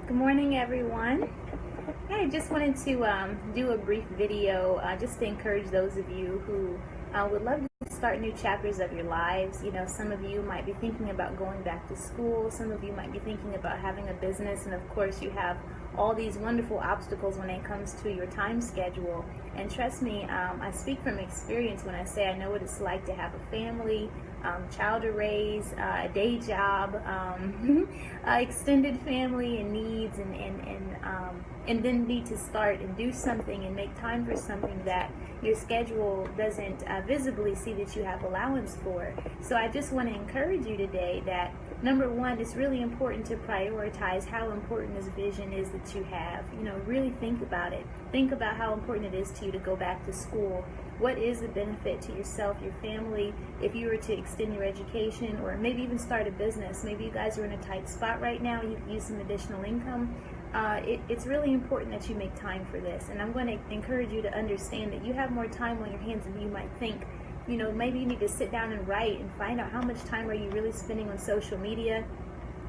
Good morning, everyone. I just wanted to do a brief video just to encourage those of you who would love to start new chapters of your lives. You know, some of you might be thinking about going back to school. Some of you might be thinking about having a business. And of course, you have all these wonderful obstacles when it comes to your time schedule. And trust me, I speak from experience when I say I know what it's like to have a family, child to raise, a day job, extended family and needs, and then need to start and do something and make time for something that your schedule doesn't visibly see that you have allowance for. So I just want to encourage you today that number one, it's really important to prioritize how important this vision is that you have. You know, really think about it. Think about how important it is to you to go back to school. What is the benefit to yourself, your family, if you were to extend your education or maybe even start a business? Maybe you guys are in a tight spot right now. You could use some additional income. It's really important that you make time for this. And I'm going to encourage you to understand that you have more time on your hands than you might think. You know, maybe you need to sit down and write and find out how much time are you really spending on social media,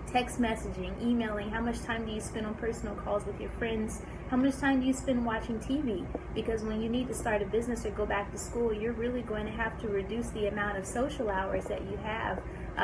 text messaging, emailing. How much time do you spend on personal calls with your friends? How much time do you spend watching TV? Because when you need to start a business or go back to school, you're really going to have to reduce the amount of social hours that you have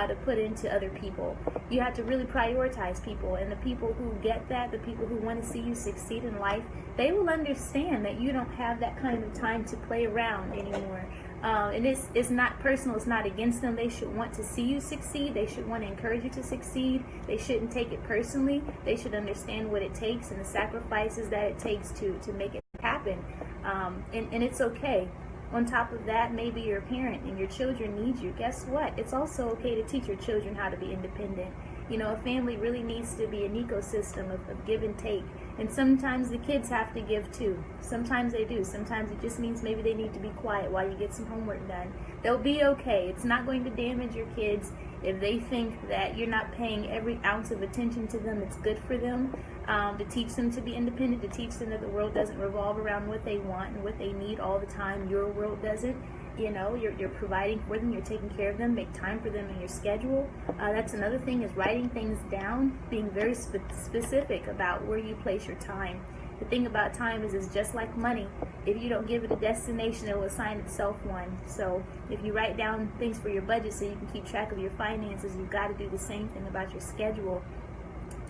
to put into other people. You have to really prioritize people, and the people who get that, the people who want to see you succeed in life, they will understand that you don't have that kind of time to play around anymore. And it's not personal, it's not against them. They should want to see you succeed. They should want to encourage you to succeed. They shouldn't take it personally. They should understand what it takes and the sacrifices that it takes to make it happen. And it's okay. On top of that, maybe you're a parent and your children need you. Guess what? It's also okay to teach your children how to be independent. You know, a family really needs to be an ecosystem of give and take. And sometimes the kids have to give too. Sometimes they do. Sometimes it just means maybe they need to be quiet while you get some homework done. They'll be okay. It's not going to damage your kids if they think that you're not paying every ounce of attention to them. It's good for them to teach them to be independent, to teach them that the world doesn't revolve around what they want and what they need all the time. Your world doesn't. You know, you're providing for them, you're taking care of them, make time for them in your schedule. That's another thing, is writing things down, being very specific about where you place your time. The thing about time is it's just like money. If you don't give it a destination, it will assign itself one. So if you write down things for your budget so you can keep track of your finances, you've got to do the same thing about your schedule.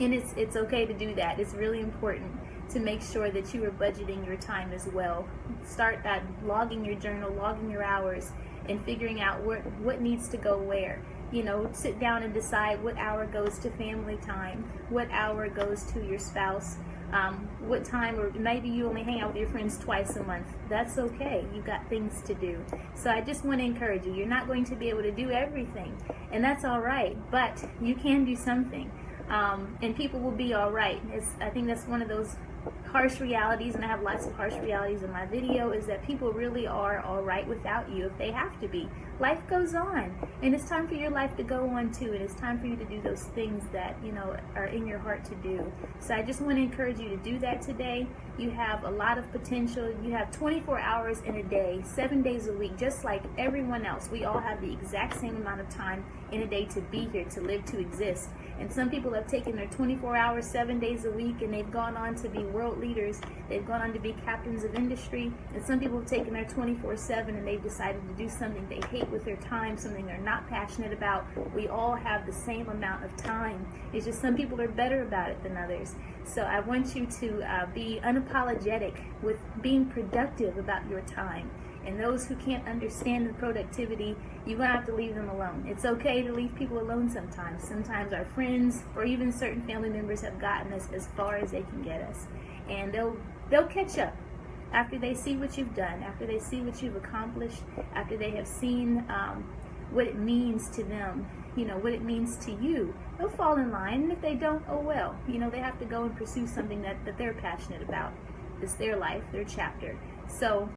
And it's okay to do that. It's really important to make sure that you are budgeting your time as well. Start logging your journal, logging your hours, and figuring out what needs to go where. You know, sit down and decide what hour goes to family time, what hour goes to your spouse, what time, or maybe you only hang out with your friends twice a month. That's okay. You've got things to do. So I just want to encourage you. You're not going to be able to do everything, and that's all right, but you can do something. And people will be all right. I think that's one of those harsh realities, and I have lots of harsh realities in my video, is that people really are all right without you if they have to be. Life goes on, and it's time for your life to go on too, and it's time for you to do those things that, you know, are in your heart to do. So I just want to encourage you to do that today. You have a lot of potential. You have 24 hours in a day, 7 days a week, just like everyone else. We all have the exact same amount of time in a day to be here, to live, to exist. And some people have taken their 24 hours, 7 days a week, and they've gone on to be world leaders. They've gone on to be captains of industry. And some people have taken their 24/7 and they've decided to do something they hate with their time, something they're not passionate about. We all have the same amount of time. It's just some people are better about it than others. So I want you to be unapologetic with being productive about your time. And those who can't understand the productivity, you're going to have to leave them alone. It's okay to leave people alone sometimes. Sometimes our friends or even certain family members have gotten us as far as they can get us. And they'll catch up after they see what you've done, after they see what you've accomplished, after they have seen what it means to them, you know, what it means to you. They'll fall in line, and if they don't, oh well. You know, they have to go and pursue something that they're passionate about. It's their life, their chapter. So